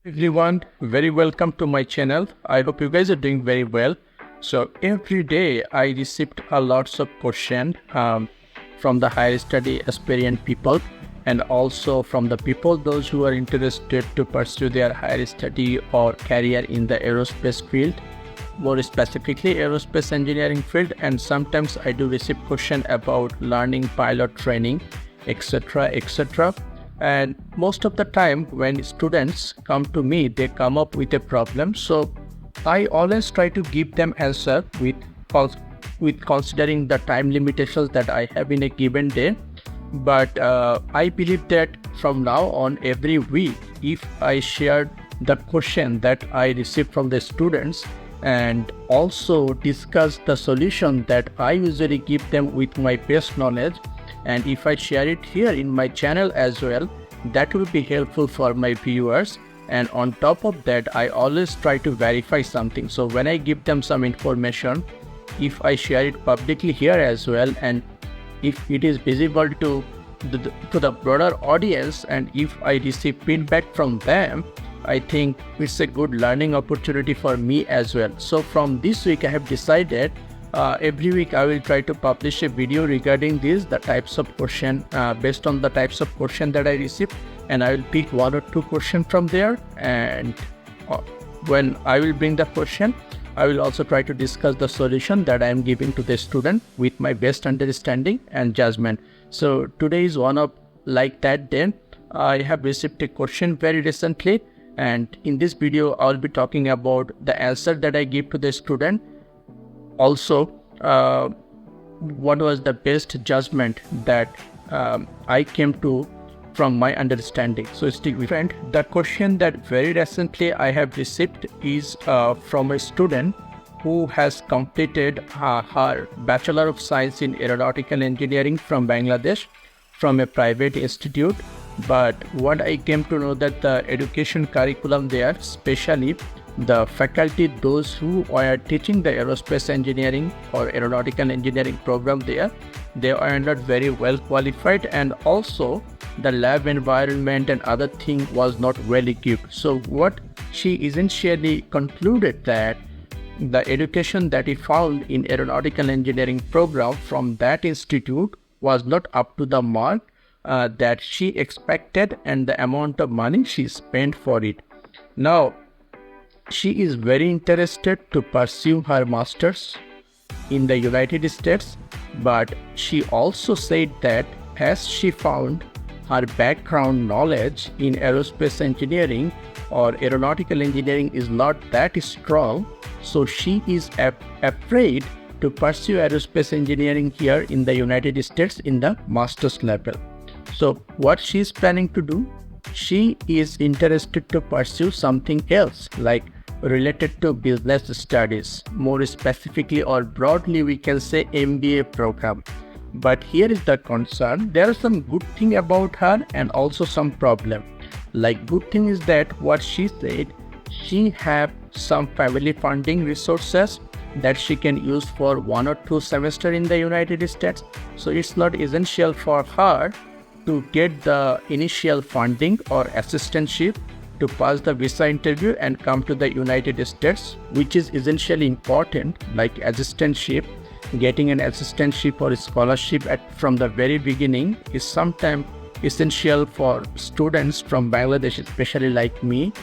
Everyone, very welcome to my channel. I hope you guys are doing very well. So every day I received a lots of questions from the higher study aspirant people, and also from the people those who are interested to pursue their higher study or career in the aerospace field, more specifically aerospace engineering field. And sometimes I do receive questions about learning pilot training, etc, etc. And most of the time when students come to me, they come up with a problem, so I always try to give them answer with considering the time limitations that I have in a given day. But I believe that from now on, every week, if I share the question that I receive from the students and also discuss the solution that I usually give them with my best knowledge, and if I share it here in my channel as well, that will be helpful for my viewers. And on top of that, I always try to verify something. So when I give them some information, if I share it publicly here as well, and if it is visible to the broader audience, and if I receive feedback from them, I think it's a good learning opportunity for me as well. So from this week, I have decided every week I will try to publish a video regarding this, the types of question, based on the types of question that I receive, and I will pick one or two questions from there. And when I will bring the question, I will also try to discuss the solution that I am giving to the student with my best understanding and judgment. So today is one of like that day. I have received a question very recently, and in this video I will be talking about the answer that I give to the student. Also, what was the best judgment that I came to from my understanding. So stick with friend. The question that very recently I have received is from a student who has completed her Bachelor of Science in Aeronautical Engineering from Bangladesh, from a private institute. But what I came to know that the education curriculum there, especially the faculty, those who are teaching the aerospace engineering or aeronautical engineering program there, they are not very well qualified, and also the lab environment and other thing was not well equipped. So what she essentially concluded that the education that he found in aeronautical engineering program from that institute was not up to the mark that she expected, and the amount of money she spent for it. Now, she is very interested to pursue her master's in the United States, but she also said that as she found her background knowledge in aerospace engineering or aeronautical engineering is not that strong, so she is afraid to pursue aerospace engineering here in the United States in the master's level. So what she is planning to do, she is interested to pursue something else, like related to business studies, more specifically or broadly we can say MBA program. But here is the concern, there are some good thing about her and also some problem. Like good thing is that what she said, she have some family funding resources that she can use for 1 or 2 semesters in the United States. So it's not essential for her to get the initial funding or assistantship to pass the visa interview and come to the United States, which is essentially important. Like assistantship, getting an assistantship or a scholarship from the very beginning is sometimes essential for students from Bangladesh, especially like me,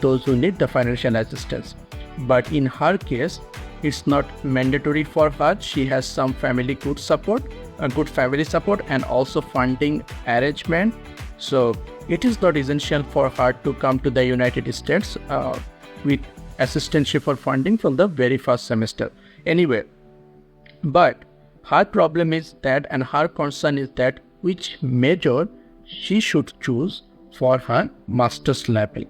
those who need the financial assistance. But in her case, it's not mandatory for her. She has some family good support, good family support, and also funding arrangement. So it is not essential for her to come to the United States with assistantship or funding from the very first semester. Anyway, but her problem is that, and her concern is that which major she should choose for her master's level.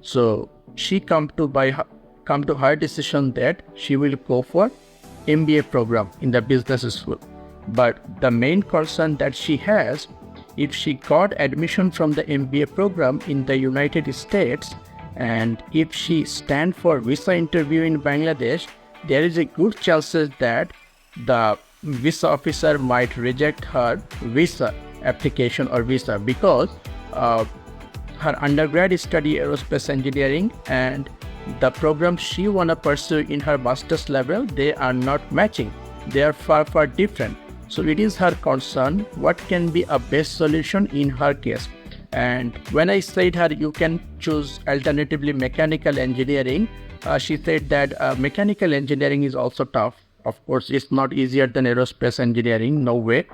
So she come to her decision that she will go for MBA program in the business school. But the main concern that she has, if she got admission from the MBA program in the United States, and if she stand for visa interview in Bangladesh, there is a good chances that the visa officer might reject her visa application or visa, because her undergrad study aerospace engineering and the program she wanna pursue in her master's level, they are not matching. They are far different. So it is her concern what can be a best solution in her case. And when I said her you can choose alternatively mechanical engineering, she said that mechanical engineering is also tough. Of course, it's not easier than aerospace engineering, no way.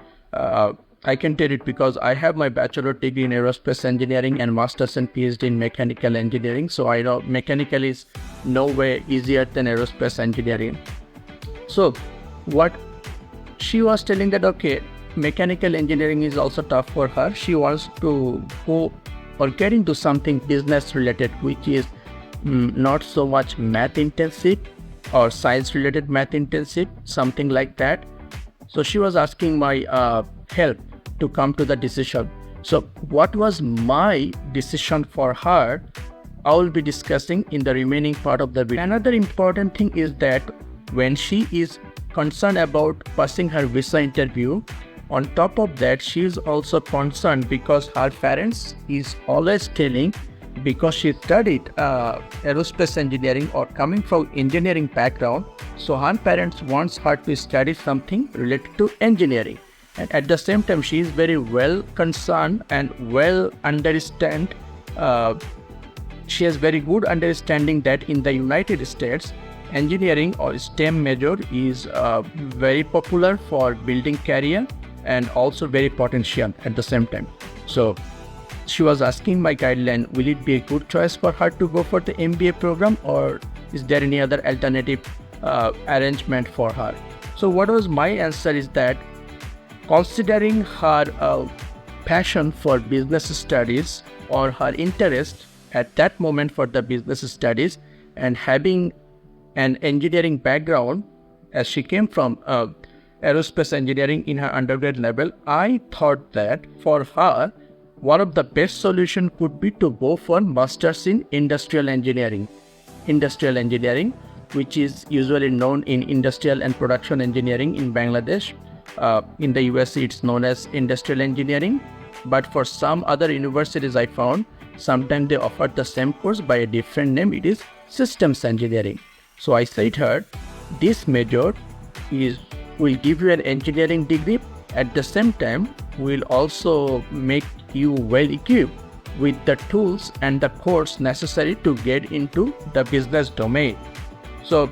I can tell it because I have my bachelor degree in aerospace engineering and master's and PhD in mechanical engineering. So I know mechanical is no way easier than aerospace engineering. So what she was telling that, okay, mechanical engineering is also tough for her. She wants to go or get into something business related, which is not so much math intensive or science related math intensive, something like that. So she was asking my help to come to the decision. So what was my decision for her, I will be discussing in the remaining part of the video. Another important thing is that when she is concerned about passing her visa interview, on top of that, she is also concerned because her parents is always telling, because she studied aerospace engineering or coming from engineering background, so her parents wants her to study something related to engineering. And at the same time, she is very well concerned and well understand. She has very good understanding that in the United States, engineering or STEM major is very popular for building career and also very potential at the same time. So she was asking my guideline, will it be a good choice for her to go for the MBA program or is there any other alternative arrangement for her? So what was my answer is that considering her passion for business studies or her interest at that moment for the business studies and having an engineering background as she came from aerospace engineering in her undergrad level, I thought that for her, one of the best solution could be to go for masters in industrial engineering. Industrial engineering, which is usually known in industrial and production engineering in Bangladesh. In the US, it's known as industrial engineering. But for some other universities I found, sometimes they offer the same course by a different name. It is systems engineering. So I said her, this major will give you an engineering degree. At the same time, will also make you well equipped with the tools and the course necessary to get into the business domain. So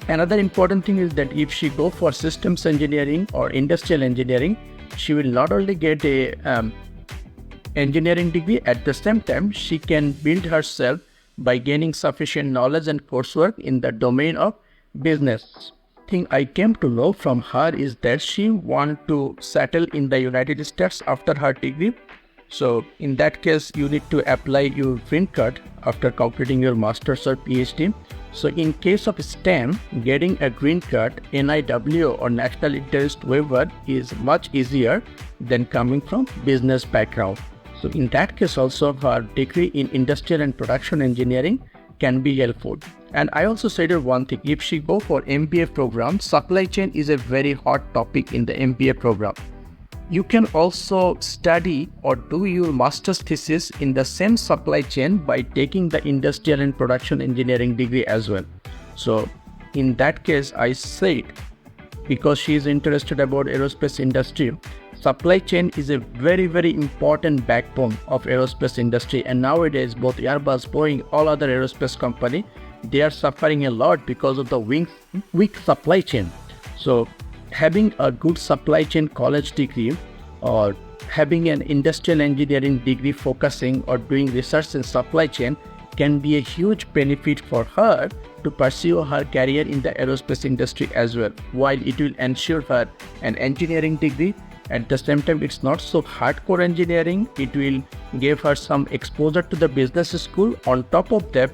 another important thing is that if she go for systems engineering or industrial engineering, she will not only get a engineering degree, at the same time she can build herself by gaining sufficient knowledge and coursework in the domain of business. Thing I came to know from her is that she want to settle in the United States after her degree. So in that case, you need to apply your green card after completing your master's or PhD. So in case of STEM, getting a green card, NIW or National Interest Waiver is much easier than coming from business background. So in that case also, her degree in industrial and production engineering can be helpful. And I also said her one thing, if she go for MBA program, supply chain is a very hot topic in the MBA program. You can also study or do your master's thesis in the same supply chain by taking the industrial and production engineering degree as well. So in that case, I said, because she is interested about aerospace industry, supply chain is a very important backbone of aerospace industry. And nowadays, both Airbus, Boeing, all other aerospace company, they are suffering a lot because of the weak supply chain. So having a good supply chain college degree or having an industrial engineering degree focusing or doing research in supply chain can be a huge benefit for her to pursue her career in the aerospace industry as well, while it will ensure her an engineering degree. At the same time, it's not so hardcore engineering. It will give her some exposure to the business school. On top of that,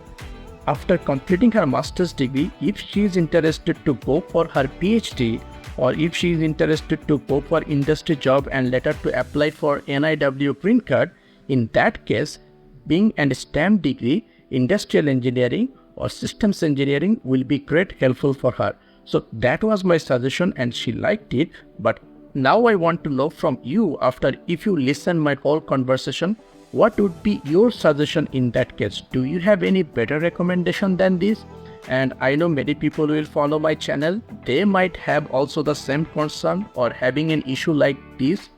after completing her master's degree, if she is interested to go for her PhD or if she is interested to go for industry job and later to apply for NIW green card, in that case, being a STEM degree, industrial engineering or systems engineering will be great helpful for her. So that was my suggestion and she liked it. But now I want to know from you, after if you listen my whole conversation, what would be your suggestion in that case? Do you have any better recommendation than this? And I know many people will follow my channel. They might have also the same concern or having an issue like this.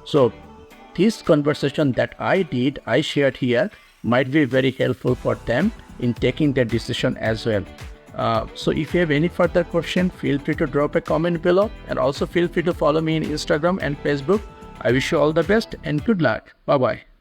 So this conversation that I shared here might be very helpful for them in taking their decision as well. So if you have any further question, feel free to drop a comment below, and also feel free to follow me on Instagram and Facebook. I wish you all the best and good luck. Bye bye.